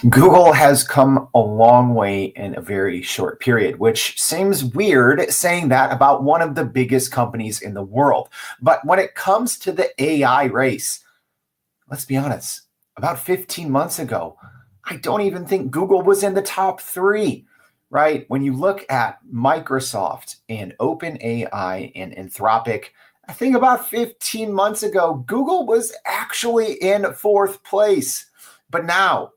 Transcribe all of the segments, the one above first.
Google has come a long way in a very short period, which seems weird saying that about one of the biggest companies in the world. But when it comes to the AI race, let's be honest, about 15 months ago, I don't even think Google was in the top three, right? When you look at Microsoft and OpenAI and Anthropic, I think about 15 months ago, Google was actually in fourth place. But now,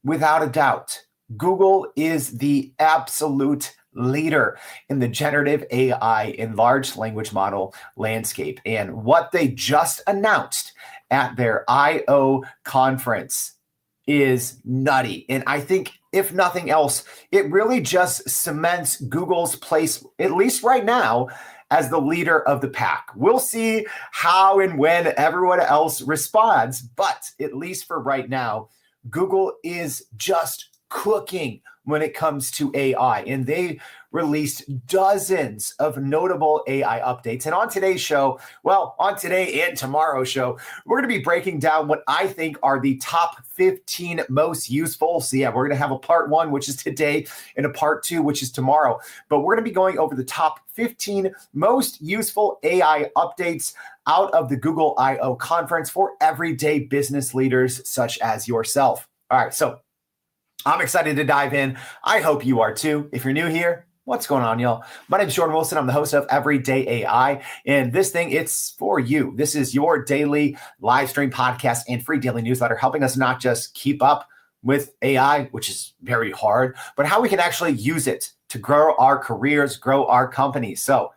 without a doubt, Google is the absolute leader in the generative AI and large language model landscape. And what they just announced at their I/O conference is nutty. And I think, if nothing else, it really just cements Google's place, at least right now, as the leader of the pack. We'll see how and when everyone else responds, but at least for right now, Google is just cooking when it comes to AI, and they released dozens of notable AI updates. And on today's show, on today and tomorrow's show, we're going to be breaking down what I think are the top 15 most useful. So yeah, we're going to have a part one, which is today, and a part two, which is tomorrow. But we're going to be going over the top 15 most useful AI updates out of the Google I/O conference for everyday business leaders such as yourself. All right, so I'm excited to dive in. I hope you are too. If you're new here, what's going on, y'all? My name is Jordan Wilson. I'm the host of Everyday AI, and this thing, it's for you. This is your daily live stream podcast and free daily newsletter, helping us not just keep up with AI, which is very hard, but how we can actually use it to grow our careers, grow our companies. So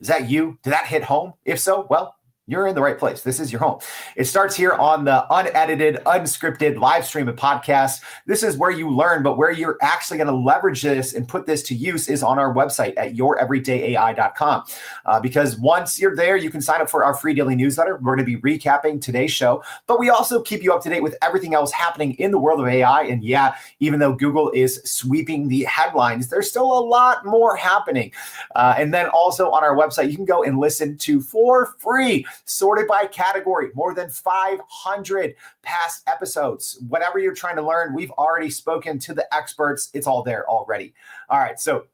is that you? Did that hit home? If so, well, you're in the right place. This is your home. It starts here on the unedited, unscripted live stream and podcast. This is where you learn, but where you're actually going to leverage this and put this to use is on our website at youreverydayai.com. Because once you're there, you can sign up for our free daily newsletter. We're going to be recapping today's show, but we also keep you up to date with everything else happening in the world of AI. And yeah, even though Google is sweeping the headlines, there's still a lot more happening. And then also on our website, you can go and listen to for free, sorted by category, more than 500 past episodes. Whatever you're trying to learn, we've already spoken to the experts. It's all there already. All right. So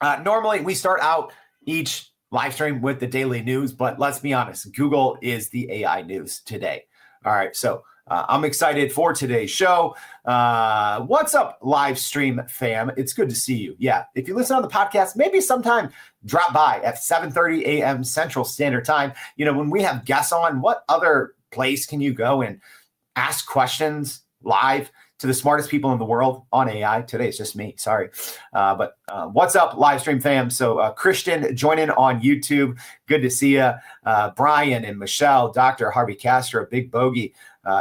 normally we start out each live stream with the daily news, but let's be honest, Google is the AI news today. All right. So I'm excited for today's show. What's up, live stream fam? It's good to see you. Yeah, if you listen on the podcast, maybe sometime drop by at 7:30 a.m. Central Standard Time. You know, when we have guests on, what other place can you go and ask questions live to the smartest people in the world on AI? Today it's just me. Sorry. But what's up, live stream fam? So Christian joining on YouTube. Good to see you. Brian and Michelle, Dr. Harvey Castro, Big Bogey,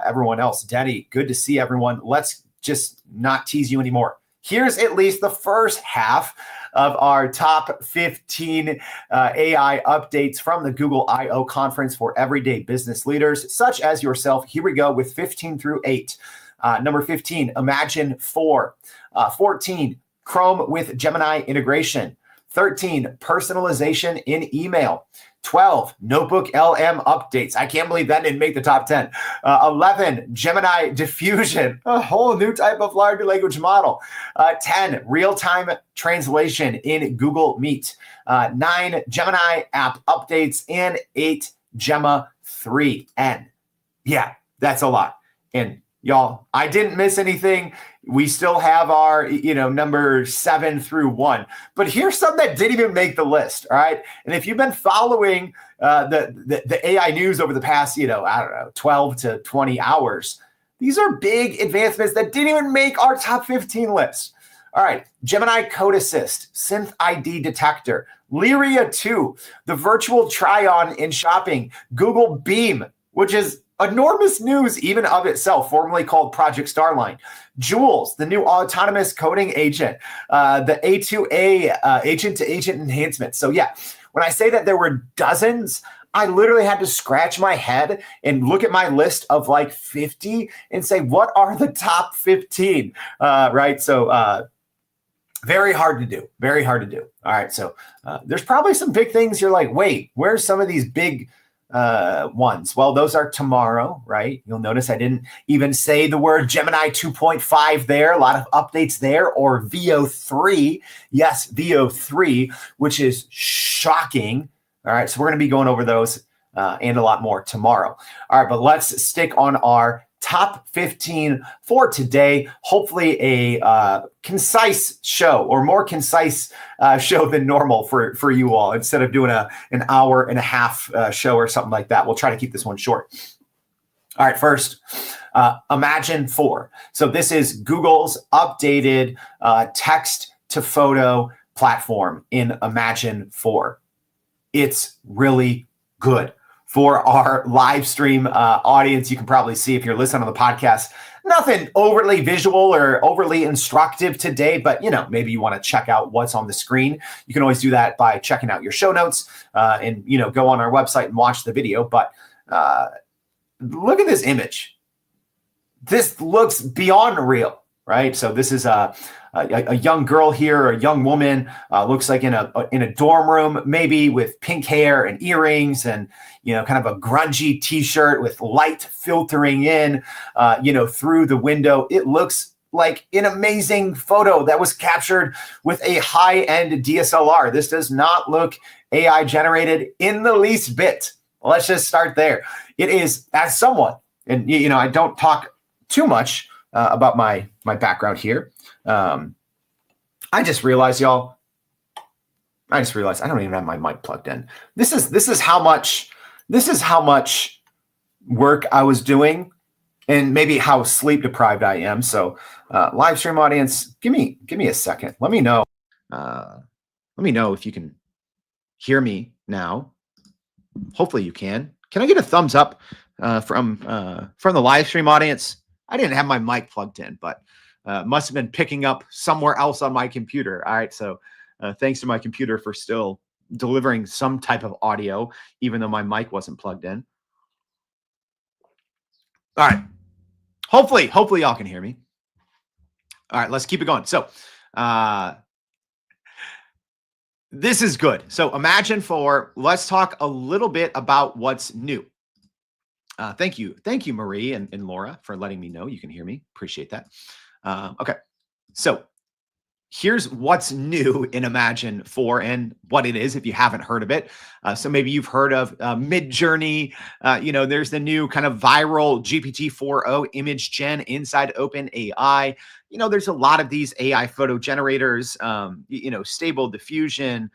everyone else. Denny, good to see everyone. Let's just not tease you anymore. Here's at least the first half of our top 15 AI updates from the Google I/O conference for everyday business leaders, such as yourself. Here we go with 15 through 8. Number 15, Imagine 4. 14, Chrome with Gemini integration. 13, personalization in email. 12, Notebook LM updates. I can't believe that didn't make the top 10. 11, Gemini Diffusion, a whole new type of large language model. 10, RealTime Translation in Google Meet. 9, Gemini App Updates. And 8, Gemma 3N. Yeah, that's a lot. And y'all, I didn't miss anything. We still have our, number 7 through 1. But here's some that didn't even make the list, all right? And if you've been following the AI news over the past, 12 to 20 hours, these are big advancements that didn't even make our top 15 list. All right, Gemini Code Assist, Synth ID Detector, Lyria 2, the virtual try-on in shopping, Google Beam, which is enormous news even of itself, formerly called Project Starline. Jules, the new autonomous coding agent, the A2A agent-to-agent enhancement. So yeah, when I say that there were dozens, I literally had to scratch my head and look at my list of like 50 and say, what are the top 15? Right? So very hard to do. Very hard to do. All right. So there's probably some big things you're like, wait, where's some of these big ones? Well, those are tomorrow, right? You'll notice I didn't even say the word Gemini 2.5 there. A lot of updates there, or VO3. Yes, VO3, which is shocking. All right, so we're going to be going over those and a lot more tomorrow. All right, but let's stick on our top 15 for today. Hopefully a concise show, or more concise show than normal for you all, instead of doing an hour and a half show or something like that. We'll try to keep this one short. All right, first, Imagine 4. So this is Google's updated text to photo platform in Imagine 4. It's really good. For our live stream audience, you can probably see, if you're listening on the podcast, nothing overly visual or overly instructive today, but maybe you want to check out what's on the screen. You can always do that by checking out your show notes and go on our website and watch the video. But look at this image. This looks beyond real, right? So this is a young girl here, a young woman, looks like in a dorm room, maybe with pink hair and earrings, and kind of a grungy t-shirt with light filtering in, through the window. It looks like an amazing photo that was captured with a high-end DSLR. This does not look AI generated in the least bit. Let's just start there. It is, as someone, and I don't talk too much about my background here. I just realized, y'all. I don't even have my mic plugged in. This is how much work I was doing, and maybe how sleep deprived I am. So, live stream audience, give me a second. Let me know. If you can hear me now. Hopefully you can. Can I get a thumbs up from the live stream audience? I didn't have my mic plugged in, but must have been picking up somewhere else on my computer. All right, so thanks to my computer for still delivering some type of audio, even though my mic wasn't plugged in. All right, hopefully y'all can hear me. All right, let's keep it going. So this is good. So Imagine 4, let's talk a little bit about what's new. Thank you, Marie and Laura, for letting me know you can hear me. Appreciate that. Okay, so here's what's new in Imagine 4 and what it is, if you haven't heard of it. So maybe you've heard of Midjourney. There's the new kind of viral GPT-4o image gen inside OpenAI. There's a lot of these AI photo generators, Stable Diffusion,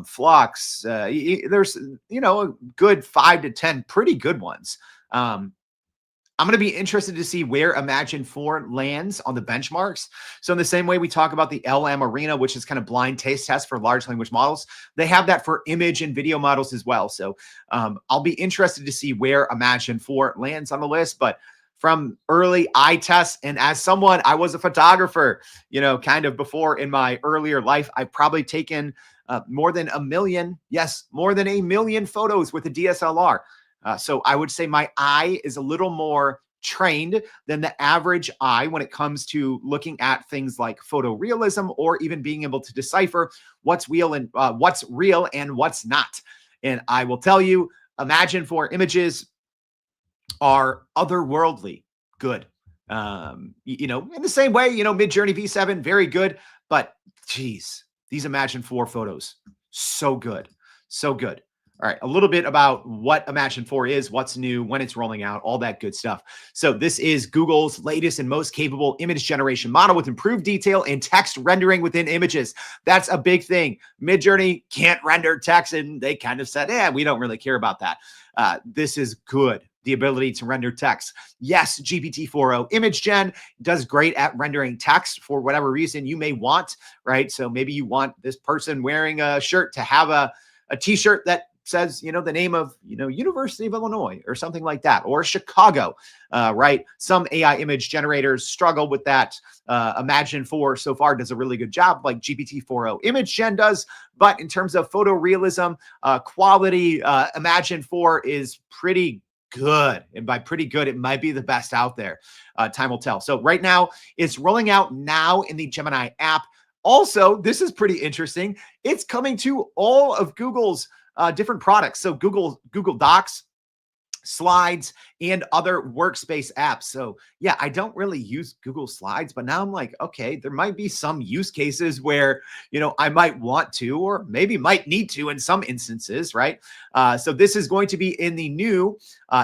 Flux. There's, a good 5 to 10 pretty good ones. I'm going to be interested to see where Imagine 4 lands on the benchmarks. So in the same way we talk about the LM Arena, which is kind of blind taste test for large language models, they have that for image and video models as well. So I'll be interested to see where Imagine 4 lands on the list. But from early eye tests, and as someone, I was a photographer, kind of before in my earlier life, I've probably taken more than 1 million, yes, more than 1 million photos with a DSLR. So I would say my eye is a little more trained than the average eye when it comes to looking at things like photorealism, or even being able to decipher what's real and what's not. And I will tell you, Imagine 4 images are otherworldly good. In the same way, Midjourney V7, very good, but geez, these Imagine 4 photos, so good, so good. All right, a little bit about what Imagine 4 is, what's new, when it's rolling out, all that good stuff. So this is Google's latest and most capable image generation model with improved detail and text rendering within images. That's a big thing. Midjourney can't render text, and they kind of said, we don't really care about that. This is good. The ability to render text. Yes, GPT-4o image gen does great at rendering text for whatever reason you may want, right? So maybe you want this person wearing a shirt to have a t-shirt that says, the name of, University of Illinois or something like that, or Chicago, right? Some AI image generators struggle with that. Imagine 4 so far does a really good job, like GPT-4o image gen does. But in terms of photorealism, quality, Imagine 4 is pretty good. And by pretty good, it might be the best out there. Time will tell. So right now, it's rolling out now in the Gemini app. Also, this is pretty interesting. It's coming to all of Google's different products. So Google Docs, Slides, and other workspace apps. So yeah, I don't really use Google Slides, but now I'm like, okay, there might be some use cases where, I might want to, or maybe might need to in some instances, right? So this is going to be in the new,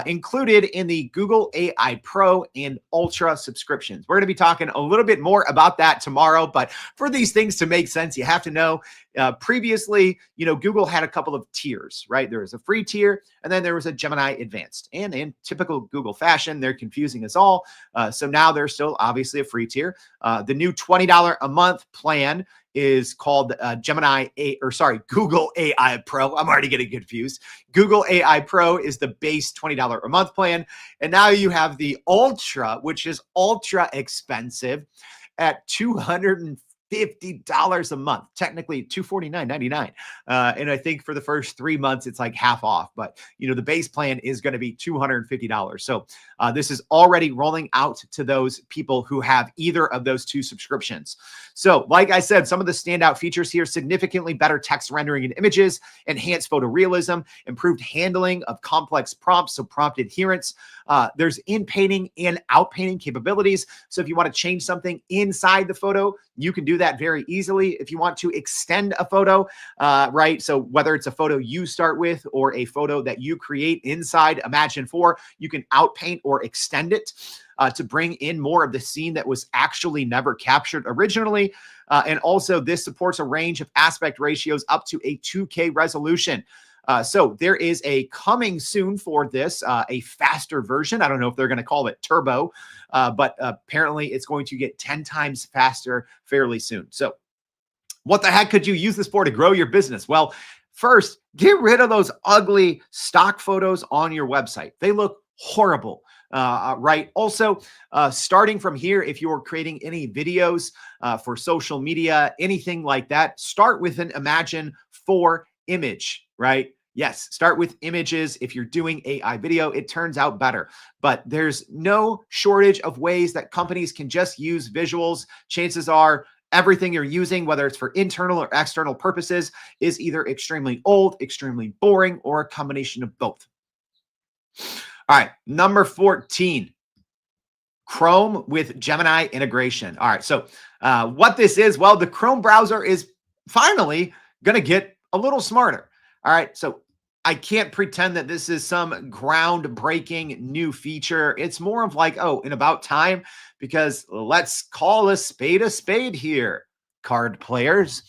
included in the Google AI Pro and Ultra subscriptions. We're going to be talking a little bit more about that tomorrow, but for these things to make sense, you have to know previously, Google had a couple of tiers, right? There was a free tier, and then there was a Gemini Advanced. And in typical Google fashion, they're confusing us all. So now there's still obviously a free tier. The new $20 a month plan is called Google AI Pro. I'm already getting confused. Google AI Pro is the base $20 a month plan. And now you have the Ultra, which is ultra expensive at $250 a month, technically $249.99. And I think for the first 3 months, it's like half off. But, the base plan is going to be $250. So this is already rolling out to those people who have either of those two subscriptions. So like I said, some of the standout features here: significantly better text rendering and images, enhanced photorealism, improved handling of complex prompts, so prompt adherence. There's in-painting and out-painting capabilities. So if you want to change something inside the photo, you can do that very easily. If you want to extend a photo, right? So whether it's a photo you start with or a photo that you create inside Imagine 4, you can outpaint or extend it to bring in more of the scene that was actually never captured originally. And also this supports a range of aspect ratios up to a 2K resolution. So there is a coming soon for this, a faster version. I don't know if they're going to call it turbo, but apparently it's going to get 10 times faster fairly soon. So what the heck could you use this for to grow your business? Well, first, get rid of those ugly stock photos on your website. They look horrible. Right. Also, starting from here, if you're creating any videos for social media, anything like that, start with an Imagine 4 image, right? Yes, start with images. If you're doing AI video, it turns out better. But there's no shortage of ways that companies can just use visuals. Chances are everything you're using, whether it's for internal or external purposes, is either extremely old, extremely boring, or a combination of both. All right, number 14, Chrome with Gemini integration. All right, so what this is, well, the Chrome browser is finally going to get a little smarter. All right, so I can't pretend that this is some groundbreaking new feature. It's more of like, oh, in about time, because let's call a spade here, card players.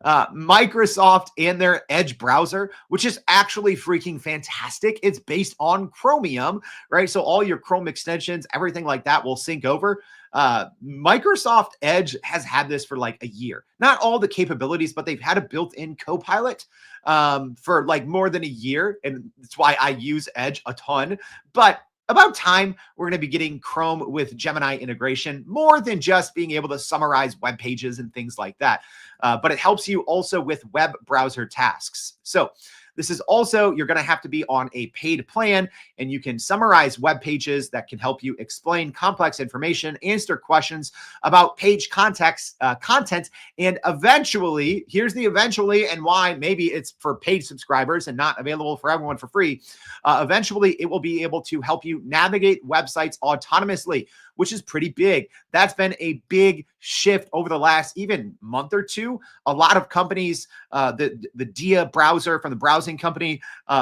Microsoft and their Edge browser, which is actually freaking fantastic. It's based on Chromium, right? So all your Chrome extensions, everything like that will sync over. Microsoft Edge has had this for like a year. Not all the capabilities, but they've had a built-in Copilot for like more than a year. And that's why I use Edge a ton. But about time, we're going to be getting Chrome with Gemini integration, more than just being able to summarize web pages and things like that. But it helps you also with web browser tasks. So this is also, you're going to have to be on a paid plan, and you can summarize web pages that can help you explain complex information, answer questions about page content, and eventually, here's the eventually and why maybe it's for paid subscribers and not available for everyone for free. Eventually, it will be able to help you navigate websites autonomously, which is pretty big. That's been a big shift over the last even month or two. A lot of companies, the Dia browser from the browsing company,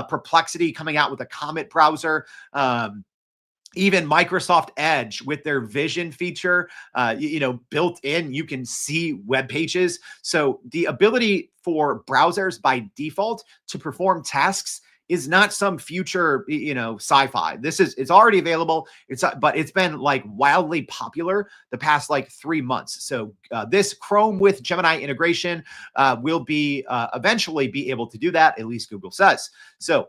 Perplexity coming out with a Comet browser, even Microsoft Edge with their vision feature, built in, you can see web pages. So the ability for browsers by default to perform tasks is not some future, sci-fi. It's already available. But it's been like wildly popular the past like 3 months. So this Chrome with Gemini integration will be eventually be able to do that, at least Google says. So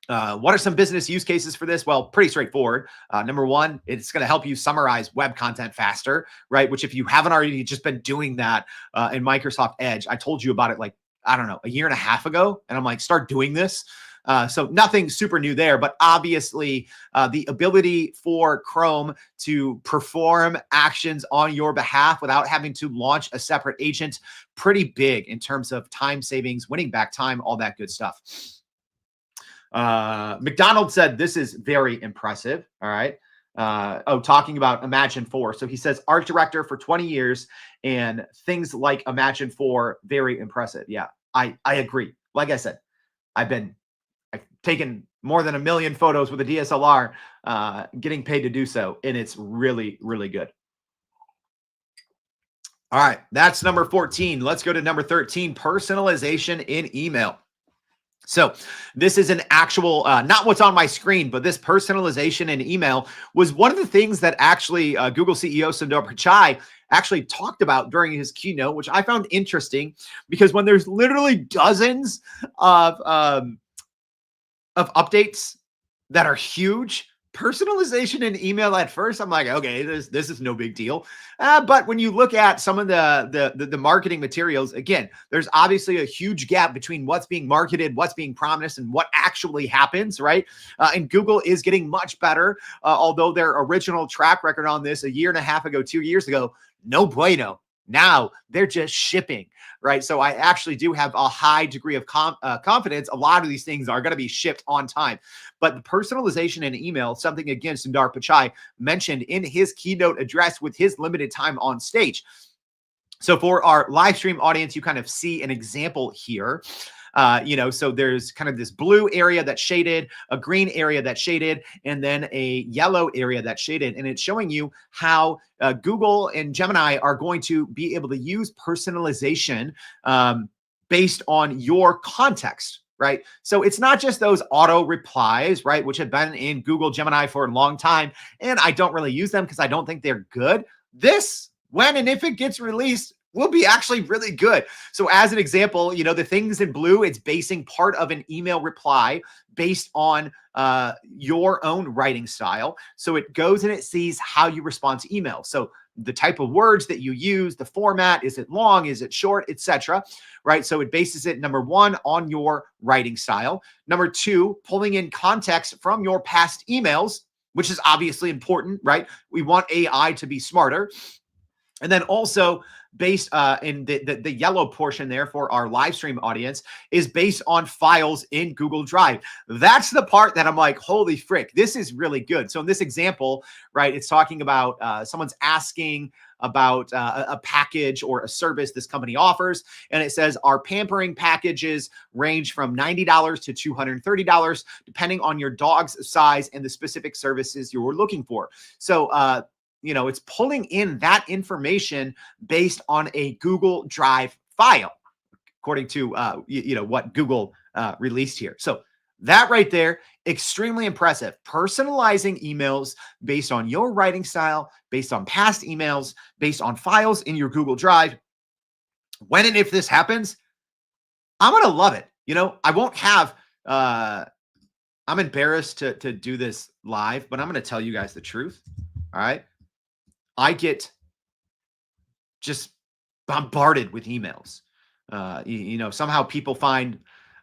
what are some business use cases for this? Well, pretty straightforward. Number one, it's going to help you summarize web content faster, right? Which if you haven't already just been doing that in Microsoft Edge, I told you about it like, I don't know, a year and a half ago. And I'm like, start doing this. So nothing super new there, but obviously the ability for Chrome to perform actions on your behalf without having to launch a separate agent, pretty big in terms of time savings, winning back time, all that good stuff. McDonald said, this is very impressive. All right. Talking about Imagine 4. So he says art director for 20 years and things like Imagine 4, very impressive. Yeah, I agree. Like I said, I've taken more than 1 million photos with a DSLR, getting paid to do so. And it's really, really good. All right. That's number 14. Let's go to number 13, personalization in email. So this is an actual, not what's on my screen, but this personalization in email was one of the things that actually Google CEO Sundar Pichai actually talked about during his keynote, which I found interesting because when there's literally dozens of updates that are huge, personalization in email at first, I'm like, okay, this is no big deal. But when you look at some of the marketing materials, again, there's obviously a huge gap between what's being marketed, what's being promised, and what actually happens, right? And Google is getting much better, although their original track record on this a year and a half ago, 2 years ago, no bueno. Now they're just shipping, right? So I actually do have a high degree of confidence. A lot of these things are going to be shipped on time. But the personalization in email, something again Sundar Pichai mentioned in his keynote address with his limited time on stage. So for our live stream audience, you kind of see an example here. So there's kind of this blue area that's shaded, a green area that's shaded, and then a yellow area that's shaded. And it's showing you how Google and Gemini are going to be able to use personalization based on your context, right? So it's not just those auto replies, right, which have been in Google Gemini for a long time. And I don't really use them because I don't think they're good. This, when and if it gets released, will be actually really good. So as an example, the things in blue, it's basing part of an email reply based on your own writing style. So it goes and it sees how you respond to email. So the type of words that you use, the format, is it long, is it short, etc. Right? So it bases it, number one, on your writing style. Number two, pulling in context from your past emails, which is obviously important, right? We want AI to be smarter. And then also based in the yellow portion there for our live stream audience is based on files in Google Drive. That's the part that I'm like, holy frick, this is really good. So in this example, right, it's talking about someone's asking about a package or a service this company offers. And it says our pampering packages range from $90 to $230, depending on your dog's size and the specific services you're looking for. So, it's pulling in that information based on a Google Drive file, according to, what Google released here. So that right there, extremely impressive. Personalizing emails based on your writing style, based on past emails, based on files in your Google Drive. When and if this happens, I'm going to love it. I won't have, I'm embarrassed to do this live, but I'm going to tell you guys the truth. All right. I get just bombarded with emails. Somehow people find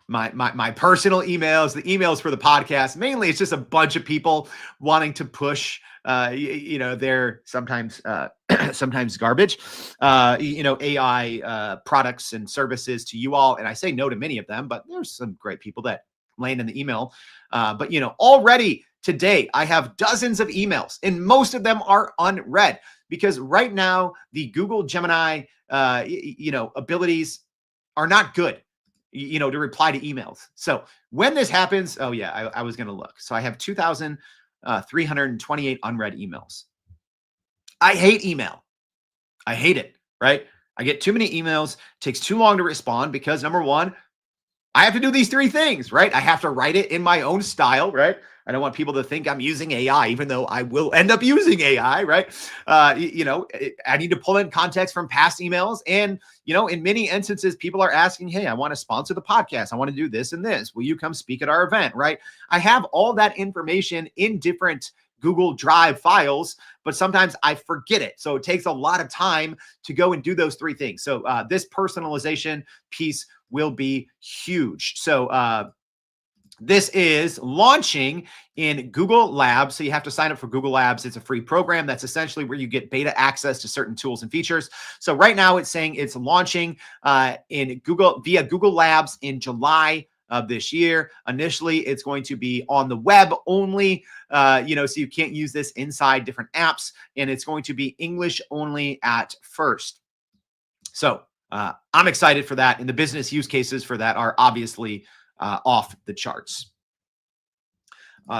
my personal emails, the emails for the podcast. Mainly, it's just a bunch of people wanting to push, their sometimes sometimes garbage, AI products and services to you all. And I say no to many of them, but there's some great people that land in the email. But already today, I have dozens of emails, and most of them are unread because right now the Google Gemini, abilities are not good, to reply to emails. So when this happens, I was going to look. So I have 2,328 unread emails. I hate email. I hate it, right? I get too many emails. It takes too long to respond because number one, I have to do these three things, right? I have to write it in my own style, right? I don't want people to think I'm using AI, even though I will end up using AI, right? I need to pull in context from past emails. And, in many instances, people are asking, hey, I want to sponsor the podcast. I want to do this and this. Will you come speak at our event, right? I have all that information in different Google Drive files, but sometimes I forget it. So it takes a lot of time to go and do those three things. So this personalization piece will be huge. So This is launching in Google Labs. So you have to sign up for Google Labs. It's a free program. That's essentially where you get beta access to certain tools and features. So right now it's saying it's launching in Google via Google Labs in July of this year. Initially, it's going to be on the web only, so you can't use this inside different apps, and it's going to be English only at first. So I'm excited for that, and the business use cases for that are obviously off the charts.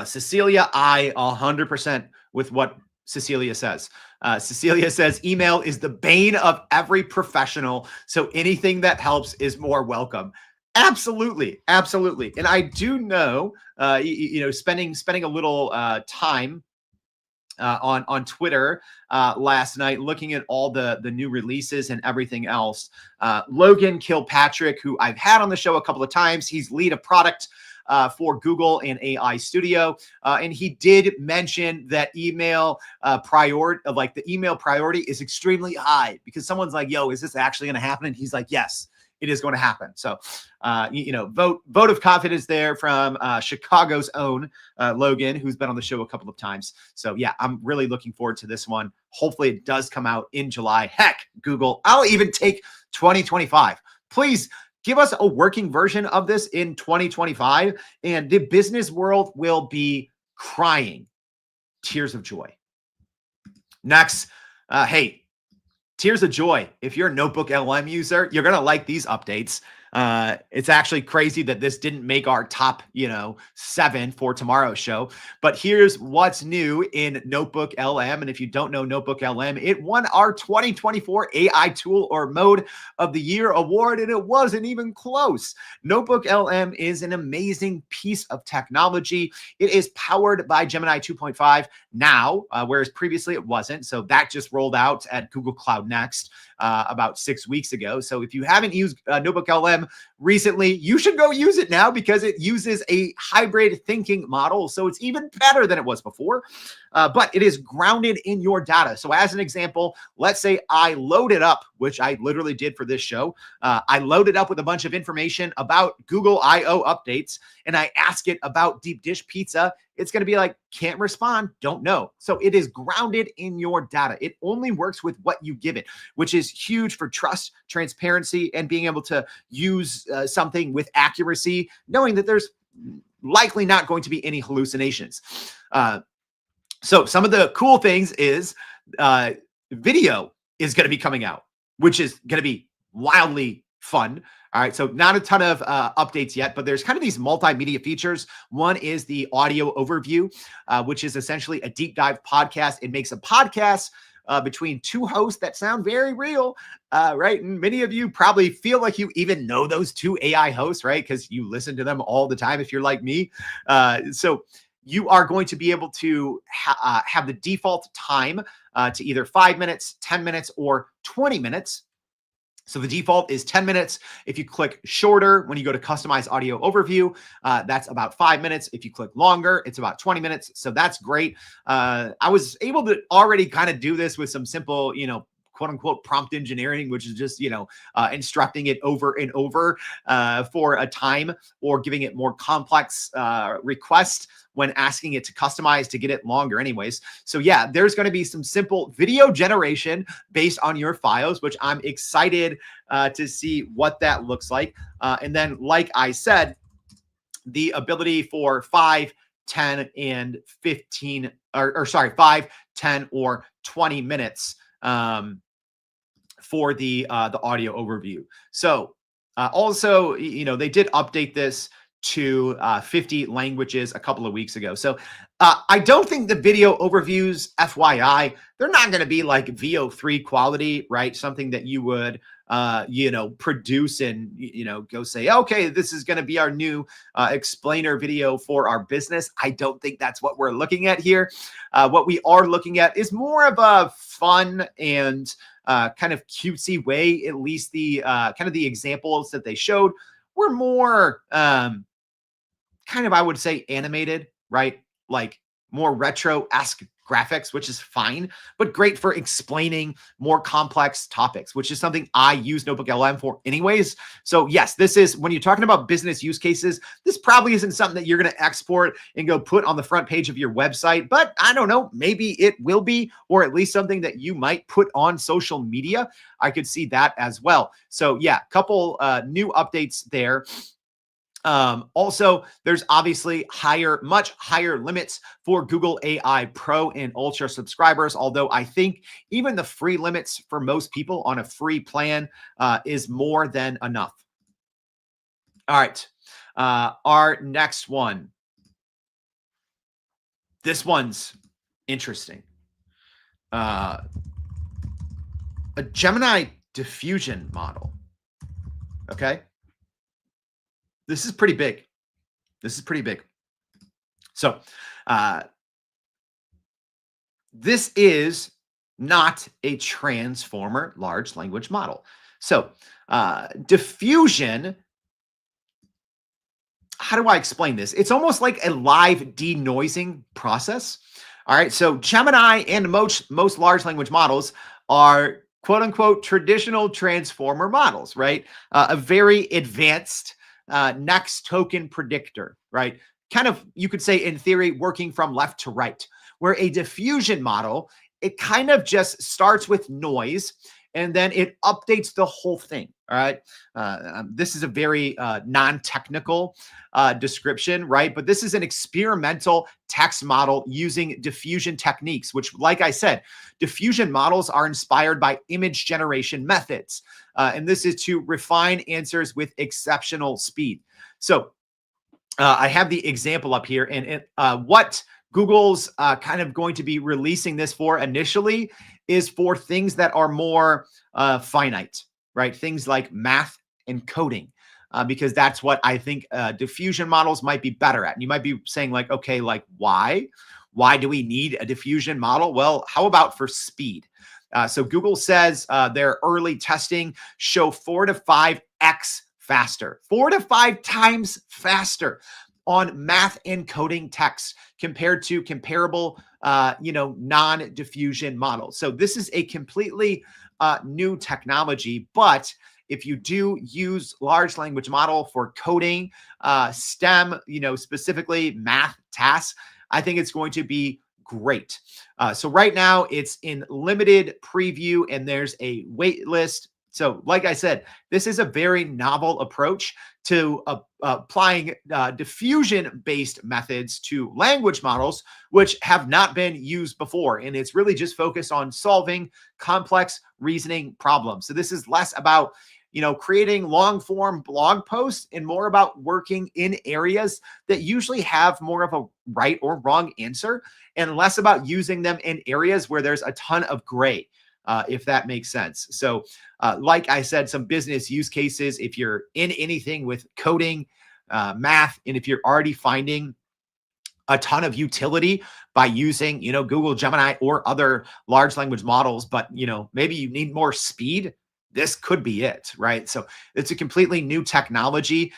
Cecilia, I 100% with what Cecilia says. Cecilia says email is the bane of every professional, so anything that helps is more welcome. Absolutely, absolutely. And I do know, spending a little time on Twitter last night, looking at all the new releases and everything else. Logan Kilpatrick, who I've had on the show a couple of times, he's lead of product for Google and AI Studio, and he did mention that email the email priority is extremely high because someone's like, "Yo, is this actually going to happen?" And he's like, "Yes, it is going to happen." So, vote of confidence there from Chicago's own Logan, who's been on the show a couple of times. So yeah, I'm really looking forward to this one. Hopefully it does come out in July. Heck, Google, I'll even take 2025. Please give us a working version of this in 2025, and the business world will be crying tears of joy. Next, hey, tears of joy. If you're a Notebook LM user, you're going to like these updates. It's actually crazy that this didn't make our top, 7 for tomorrow's show. But here's what's new in Notebook LM. And if you don't know Notebook LM, it won our 2024 AI Tool or Mode of the Year award, and it wasn't even close. Notebook LM is an amazing piece of technology. It is powered by Gemini 2.5 now, whereas previously it wasn't. So that just rolled out at Google Cloud Next about 6 weeks ago. So if you haven't used Notebook LM recently, you should go use it now because it uses a hybrid thinking model. So it's even better than it was before, but it is grounded in your data. So as an example, let's say I load it up, which I literally did for this show. I loaded up with a bunch of information about Google I/O updates, and I ask it about deep dish pizza. It's going to be like, can't respond, don't know. So it is grounded in your data. It only works with what you give it, which is huge for trust, transparency, and being able to use something with accuracy, knowing that there's likely not going to be any hallucinations. So some of the cool things is video is going to be coming out, which is going to be wildly fun. All right, so not a ton of updates yet, but there's kind of these multimedia features. One is the audio overview, which is essentially a deep dive podcast. It makes a podcast between two hosts that sound very real, right? And many of you probably feel like you even know those two AI hosts, right? Because you listen to them all the time if you're like me. So you are going to be able to have the default time to either 5 minutes, 10 minutes, or 20 minutes. So the default is 10 minutes. If you click shorter, when you go to customize audio overview, that's about 5 minutes. If you click longer, it's about 20 minutes. So that's great. I was able to already kind of do this with some simple, quote unquote prompt engineering, which is just, instructing it over and over for a time, or giving it more complex requests when asking it to customize to get it longer anyways. So yeah, there's going to be some simple video generation based on your files, which I'm excited to see what that looks like. And then, like I said, the ability for 5, 10, and 15, or sorry, 5, 10, or 20 minutes for the audio overview. So also, they did update this to 50 languages a couple of weeks ago. So I don't think the video overviews, FYI, they're not going to be like VO3 quality, right? Something that you would, produce and, go say, okay, this is going to be our new explainer video for our business. I don't think that's what we're looking at here. What we are looking at is more of a fun and kind of cutesy way. At least the kind of the examples that they showed were more kind of, I would say, animated, right? Like more retro-esque graphics, which is fine, but great for explaining more complex topics, which is something I use Notebook LM for anyways. So yes, this is, when you're talking about business use cases, this probably isn't something that you're going to export and go put on the front page of your website, but I don't know, maybe it will be, or at least something that you might put on social media. I could see that as well. So yeah, couple new updates there. Also, there's obviously much higher limits for Google AI Pro and Ultra subscribers, although I think even the free limits for most people on a free plan is more than enough. All right. Our next one. This one's interesting. A Gemini diffusion model. Okay. This is pretty big. This is pretty big. So this is not a transformer large language model. So diffusion, how do I explain this? It's almost like a live denoising process. All right. So Gemini and most large language models are quote unquote traditional transformer models, right? A very advanced next token predictor, right? Kind of, you could say in theory, working from left to right, where a diffusion model, it kind of just starts with noise and then it updates the whole thing. All right. This is a very non-technical description, right? But this is an experimental text model using diffusion techniques, which, like I said, diffusion models are inspired by image generation methods. And this is to refine answers with exceptional speed. So I have the example up here, and what Google's kind of going to be releasing this for initially is for things that are more finite, right? Things like math and coding, because that's what I think diffusion models might be better at. And you might be saying like, okay, like why? Why do we need a diffusion model? Well, how about for speed? So Google says their early testing show 4 to 5x faster, 4 to 5 times faster on math and coding text compared to comparable, non-diffusion models. So this is a completely new technology, but if you do use large language model for coding, STEM, specifically math tasks, I think it's going to be great. So right now it's in limited preview and there's a wait list. So like I said, this is a very novel approach to applying diffusion-based methods to language models, which have not been used before. And it's really just focused on solving complex reasoning problems. So this is less about creating long-form blog posts and more about working in areas that usually have more of a right or wrong answer and less about using them in areas where there's a ton of gray. If that makes sense. So like I said, some business use cases, if you're in anything with coding, math, and if you're already finding a ton of utility by using, Google Gemini or other large language models, but, maybe you need more speed, this could be it, right? So it's a completely new technology,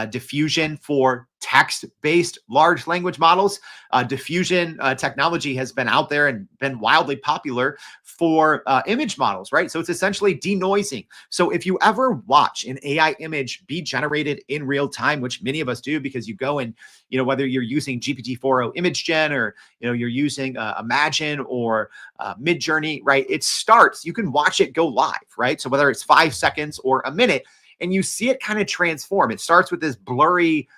diffusion for text-based large language models. Diffusion technology has been out there and been wildly popular for image models, right? So it's essentially denoising. So if you ever watch an AI image be generated in real time, which many of us do because you go and, whether you're using GPT-4o image gen or, you're using Imagine or Midjourney, right? It starts, you can watch it go live, right? So whether it's 5 seconds or a minute, and you see it kind of transform. It starts with this blurry,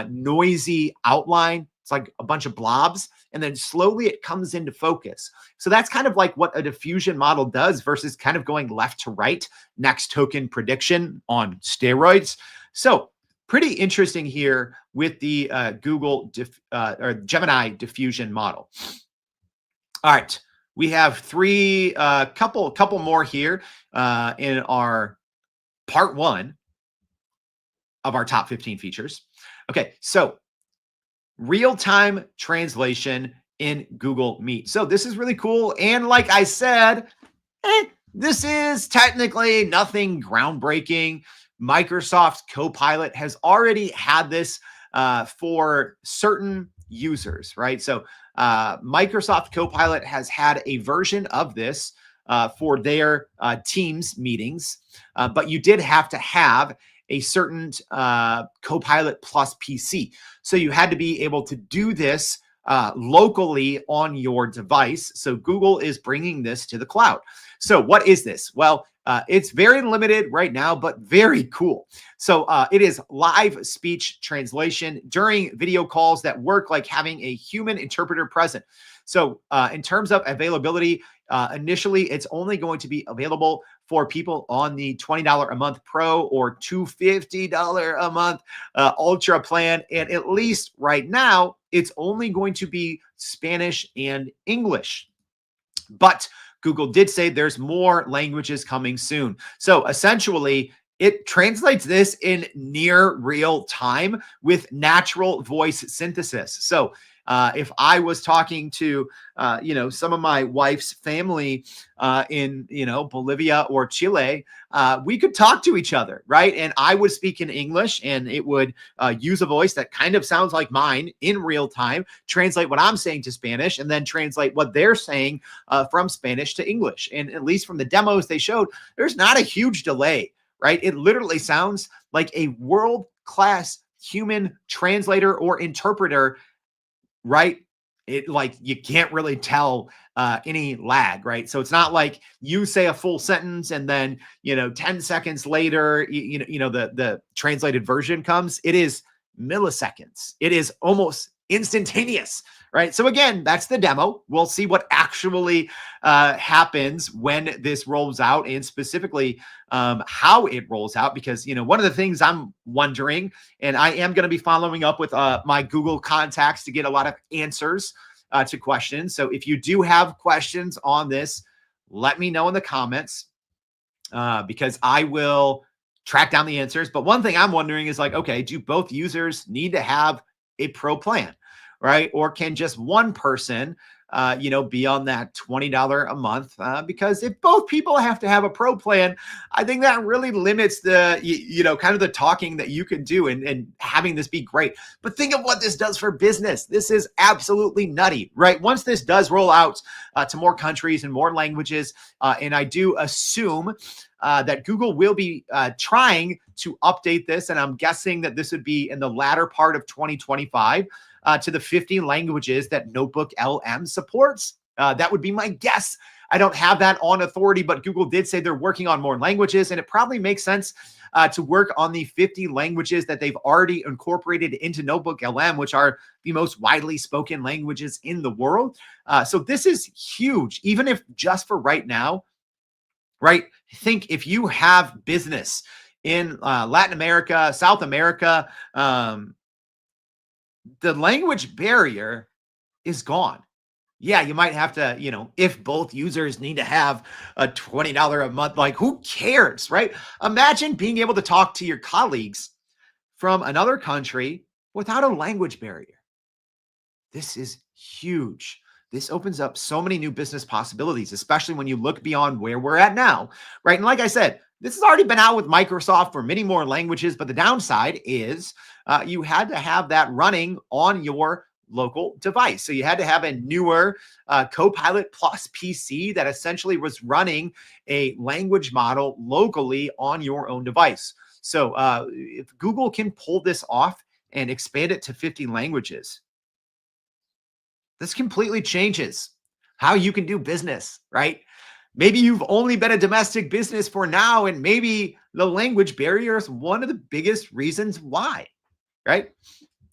noisy outline. It's like a bunch of blobs, and then slowly it comes into focus. So that's kind of like what a diffusion model does versus kind of going left to right, next token prediction on steroids. So pretty interesting here with the Google or Gemini diffusion model. All right, we have couple more here in our part 1 of our top 15 features. Okay, so real-time translation in Google Meet. So this is really cool. And like I said, this is technically nothing groundbreaking. Microsoft Copilot has already had this for certain users, right? So Microsoft Copilot has had a version of this for their Teams meetings, but you did have to have a certain Copilot Plus PC. So you had to be able to do this locally on your device. So Google is bringing this to the cloud. So what is this? Well, it's very limited right now, but very cool. So it is live speech translation during video calls that work like having a human interpreter present. So in terms of availability, initially, it's only going to be available for people on the $20 a month Pro or $250 a month Ultra plan. And at least right now, it's only going to be Spanish and English. But Google did say there's more languages coming soon. So essentially, it translates this in near real time with natural voice synthesis. So if I was talking to, some of my wife's family in, Bolivia or Chile, we could talk to each other, right? And I would speak in English and it would use a voice that kind of sounds like mine in real time, translate what I'm saying to Spanish, and then translate what they're saying from Spanish to English. And at least from the demos they showed, there's not a huge delay, right? It literally sounds like a world-class human translator or interpreter, right? It like you can't really tell any lag, right? So it's not like you say a full sentence and then 10 seconds later, the translated version comes. It is milliseconds. It is almost instantaneous, right? So again, that's the demo. We'll see what actually happens when this rolls out, and specifically how it rolls out, because one of the things I'm wondering, and I am going to be following up with my Google contacts to get a lot of answers to questions. So if you do have questions on this, let me know in the comments because I will track down the answers. But one thing I'm wondering is like, okay, do both users need to have a pro plan, right? Or can just one person, be on that $20 a month? Because if both people have to have a pro plan, I think that really limits the, kind of the talking that you can do and having this be great. But think of what this does for business. This is absolutely nutty, right? Once this does roll out to more countries and more languages, and I do assume that Google will be trying to update this, and I'm guessing that this would be in the latter part of 2025 to the 50 languages that Notebook LM supports. That would be my guess. I don't have that on authority, but Google did say they're working on more languages, and it probably makes sense to work on the 50 languages that they've already incorporated into Notebook LM, which are the most widely spoken languages in the world. So this is huge, even if just for right now, right? Think if you have business in Latin America, South America, the language barrier is gone. Yeah, you might have to, if both users need to have a $20 a month, like who cares, right? Imagine being able to talk to your colleagues from another country without a language barrier. This is huge. This opens up so many new business possibilities, especially when you look beyond where we're at now, right? And like I said, this has already been out with Microsoft for many more languages, but the downside is you had to have that running on your local device. So you had to have a newer Copilot Plus PC that essentially was running a language model locally on your own device. So if Google can pull this off and expand it to 50 languages, this completely changes how you can do business, right? Maybe you've only been a domestic business for now, and maybe the language barrier is one of the biggest reasons why, right?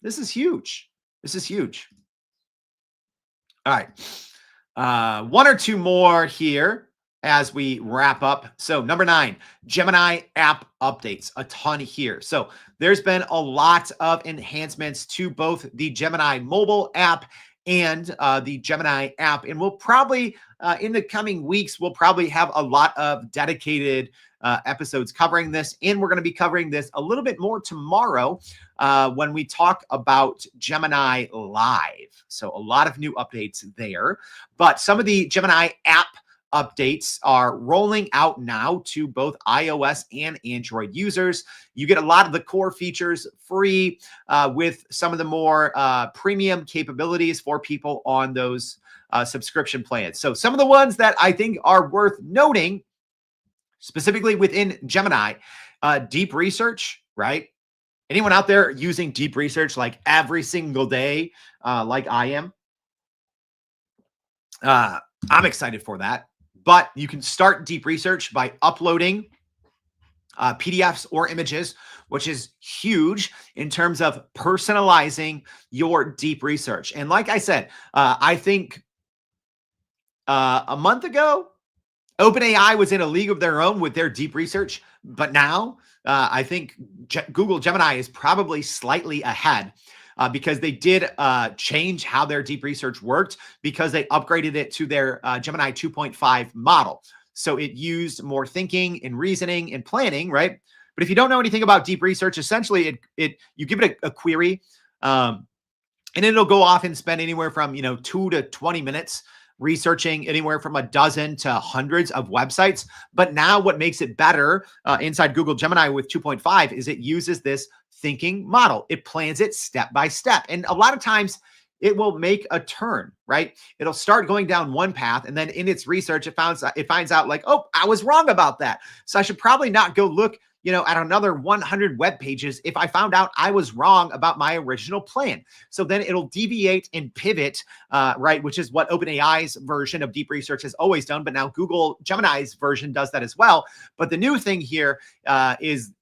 This is huge. This is huge. All right. One or two more here as we wrap up. So number 9, Gemini App Updates, a ton here. So there's been a lot of enhancements to both the Gemini mobile app and the Gemini app. And we'll probably, in the coming weeks, we'll probably have a lot of dedicated episodes covering this. And we're going to be covering this a little bit more tomorrow when we talk about Gemini Live. So a lot of new updates there. But some of the Gemini app updates are rolling out now to both iOS and Android users. You get a lot of the core features free with some of the more premium capabilities for people on those subscription plans. So some of the ones that I think are worth noting, specifically within Gemini, deep research, right? Anyone out there using deep research like every single day, like I am? I'm excited for that. But you can start deep research by uploading PDFs or images, which is huge in terms of personalizing your deep research. And like I said, I think a month ago, OpenAI was in a league of their own with their deep research, but now I think Google Gemini is probably slightly ahead because they did change how their deep research worked because they upgraded it to their Gemini 2.5 model. So it used more thinking and reasoning and planning, right? But if you don't know anything about deep research, essentially you give it a query and it'll go off and spend anywhere from 2 to 20 minutes researching anywhere from a dozen to hundreds of websites. But now what makes it better inside Google Gemini with 2.5 is it uses this thinking model. It plans it step by step. And a lot of times it will make a turn, right? It'll start going down one path. And then in its research, it finds out like, oh, I was wrong about that. So I should probably not go look at another 100 web pages if I found out I was wrong about my original plan. So then it'll deviate and pivot, right? Which is what OpenAI's version of deep research has always done. But now Google Gemini's version does that as well. But the new thing here is,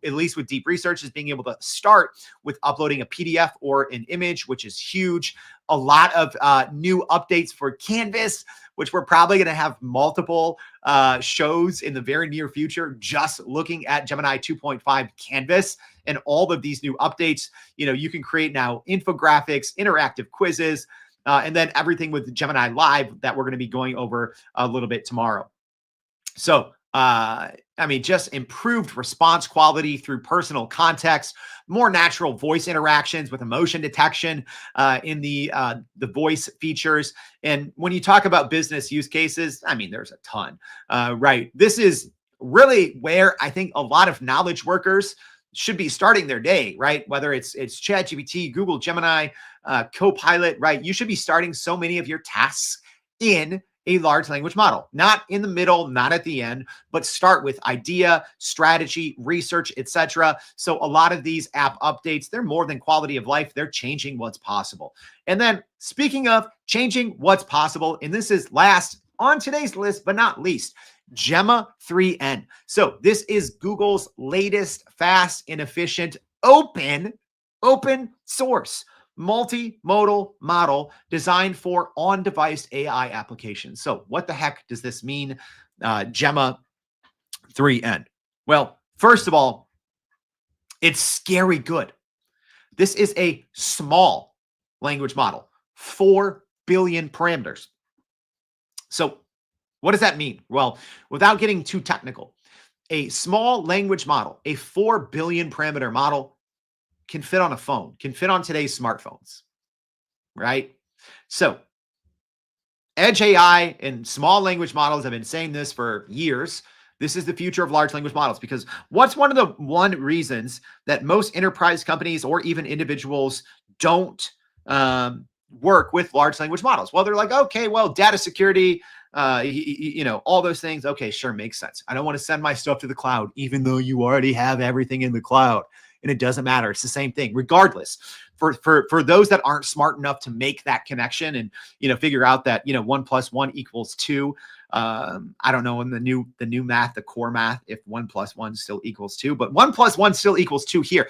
at least with deep research, is being able to start with uploading a PDF or an image, which is huge. A lot of new updates for Canvas, which we're probably going to have multiple shows in the very near future, just looking at Gemini 2.5 Canvas and all of these new updates. You can create now infographics, interactive quizzes, and then everything with Gemini Live that we're going to be going over a little bit tomorrow. So, just improved response quality through personal context, more natural voice interactions with emotion detection in the voice features. And when you talk about business use cases, there's a ton, right? This is really where I think a lot of knowledge workers should be starting their day, right? Whether it's ChatGPT, Google Gemini, Copilot, right? You should be starting so many of your tasks in a large language model, not in the middle, not at the end, but start with idea, strategy, research, etc. So a lot of these app updates, they're more than quality of life. They're changing what's possible. And then speaking of changing what's possible, and this is last on today's list, but not least, Gemma 3N. So this is Google's latest fast and efficient open source multimodal model designed for on-device AI applications. So what the heck does this mean, Gemma 3N? Well, first of all, it's scary good. This is a small language model, 4 billion parameters. So what does that mean? Well, without getting too technical, a small language model, a 4 billion parameter model, can fit on a phone, can fit on today's smartphones, right? So Edge AI and small language models have been saying this for years. This is the future of large language models, because what's one of the reasons that most enterprise companies or even individuals don't work with large language models? Well, they're like, okay, well, data security, all those things. Okay, sure, makes sense. I don't want to send my stuff to the cloud, even though you already have everything in the cloud. And it doesn't matter. It's the same thing, regardless. For those that aren't smart enough to make that connection and figure out that 1 + 1 = 2. I don't know in the new math, the core math, if 1 + 1 still equals 2, but 1 + 1 still equals 2 here,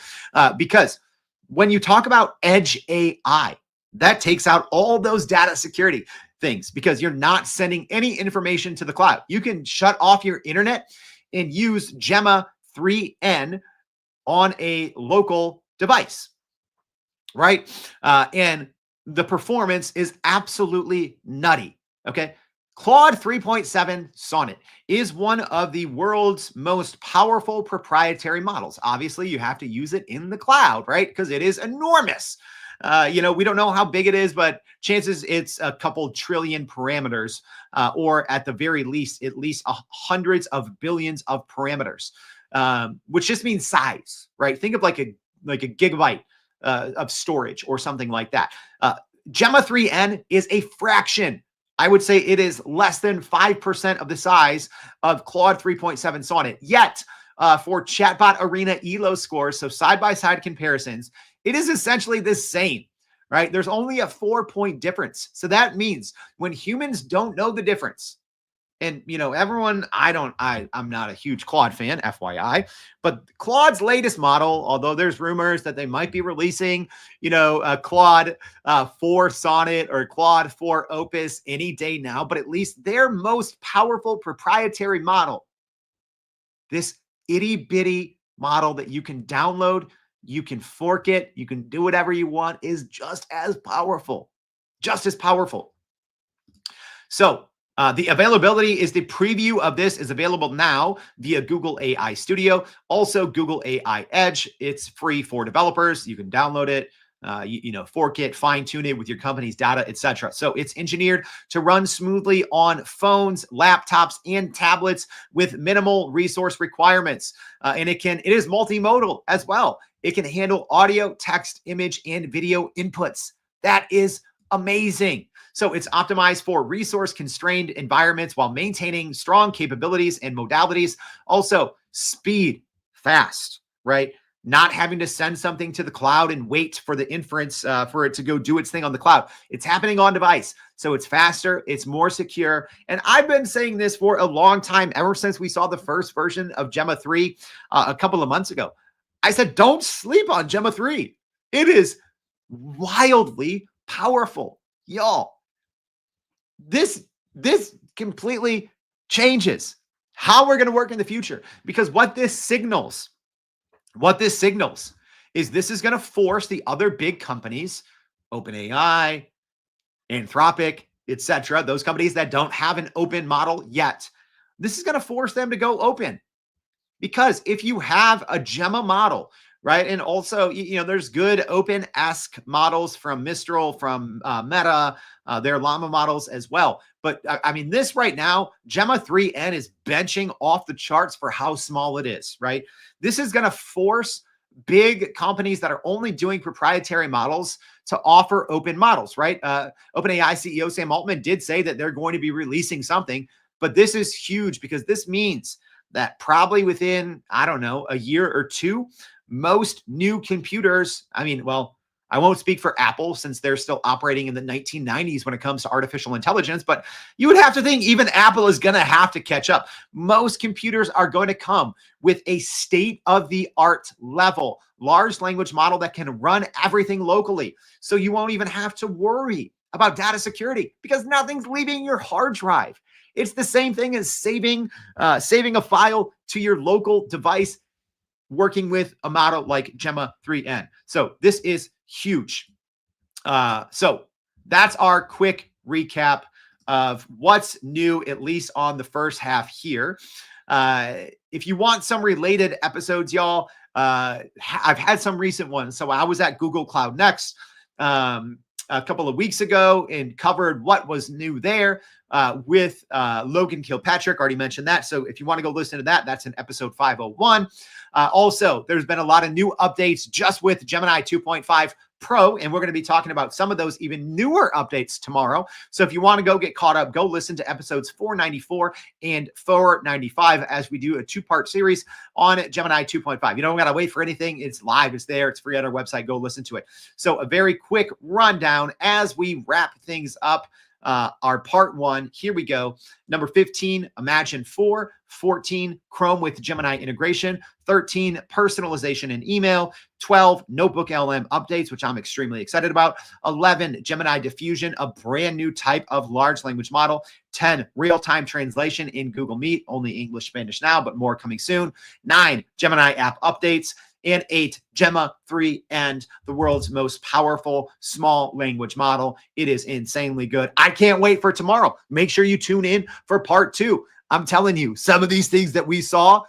because when you talk about Edge AI, that takes out all those data security things, because you're not sending any information to the cloud. You can shut off your internet and use Gemma 3N on a local device, right? And the performance is absolutely nutty, okay? Claude 3.7 Sonnet is one of the world's most powerful proprietary models. Obviously, you have to use it in the cloud, right? Because it is enormous. We don't know how big it is, but chances it's a couple trillion parameters, or at the very least, at least hundreds of billions of parameters, which just means size, right? Think of like a gigabyte of storage or something like that. Gemma 3N is a fraction. I would say it is less than 5% of the size of Claude 3.7 Sonnet. Yet, for Chatbot Arena ELO scores, so side-by-side comparisons, it is essentially the same, right? There's only a 4-point difference. So that means when humans don't know the difference, and everyone, I'm not a huge Claude fan, FYI, but Claude's latest model, although there's rumors that they might be releasing, Claude 4 Sonnet or Claude 4 Opus any day now, but at least their most powerful proprietary model, this itty bitty model that you can download, you can fork it, you can do whatever you want, is just as powerful, just as powerful. So the availability is the preview of this is available now via Google AI Studio, also Google AI Edge. It's free for developers. You can download it, fork it, fine tune it with your company's data, etc. So it's engineered to run smoothly on phones, laptops, and tablets with minimal resource requirements. And it is multimodal as well. It can handle audio, text, image, and video inputs. That is amazing. So it's optimized for resource-constrained environments while maintaining strong capabilities and modalities. Also, speed, fast, right? Not having to send something to the cloud and wait for the inference for it to go do its thing on the cloud. It's happening on device. So it's faster, it's more secure. And I've been saying this for a long time, ever since we saw the first version of Gemma 3 a couple of months ago. I said, don't sleep on Gemma 3. It is wildly powerful. Y'all, this completely changes how we're going to work in the future, because what this signals is this is going to force the other big companies, OpenAI, Anthropic, etc., those companies that don't have an open model yet, this is going to force them to go open. Because if you have a Gemma model, right, and also, there's good open-esque models from Mistral, from Meta, their Llama models as well. But I mean, this right now, Gemma 3N is benching off the charts for how small it is, right? This is going to force big companies that are only doing proprietary models to offer open models, right? OpenAI CEO Sam Altman did say that they're going to be releasing something, but this is huge because this means that probably within, I don't know, a year or two, most new computers, I won't speak for Apple since they're still operating in the 1990s when it comes to artificial intelligence, but you would have to think even Apple is going to have to catch up. Most computers are going to come with a state-of-the-art level large language model that can run everything locally. So you won't even have to worry about data security because nothing's leaving your hard drive. It's the same thing as saving a file to your local device working with a model like Gemma 3N. So this is huge. So that's our quick recap of what's new, at least on the first half here. If you want some related episodes, y'all, I've had some recent ones. So I was at Google Cloud Next a couple of weeks ago and covered what was new there with Logan Kilpatrick. Already mentioned that. So if you want to go listen to that, that's in episode 501. Also, there's been a lot of new updates just with Gemini 2.5 Pro, and we're going to be talking about some of those even newer updates tomorrow. So if you want to go get caught up, go listen to episodes 494 and 495 as we do a two-part series on Gemini 2.5. You don't got to wait for anything. It's live. It's there. It's free on our website. Go listen to it. So a very quick rundown as we wrap things up. Our part one, here we go. Number 15, Imagine 4, 14, Chrome with Gemini integration, 13, personalization in email, 12, Notebook LM updates, which I'm extremely excited about, 11, Gemini Diffusion, a brand new type of large language model, 10, real-time translation in Google Meet, only English, Spanish now, but more coming soon, 9, Gemini App Updates, and 8, Gemma 3 and the world's most powerful small language model. It is insanely good. I can't wait for tomorrow. Make sure you tune in for part 2. I'm telling you, some of these things that we saw,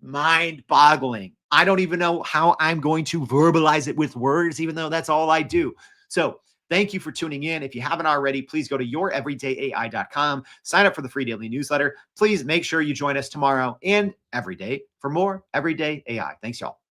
mind-boggling. I don't even know how I'm going to verbalize it with words, even though that's all I do. So thank you for tuning in. If you haven't already, please go to youreverydayai.com, sign up for the free daily newsletter. Please make sure you join us tomorrow and every day for more everyday AI. Thanks, y'all.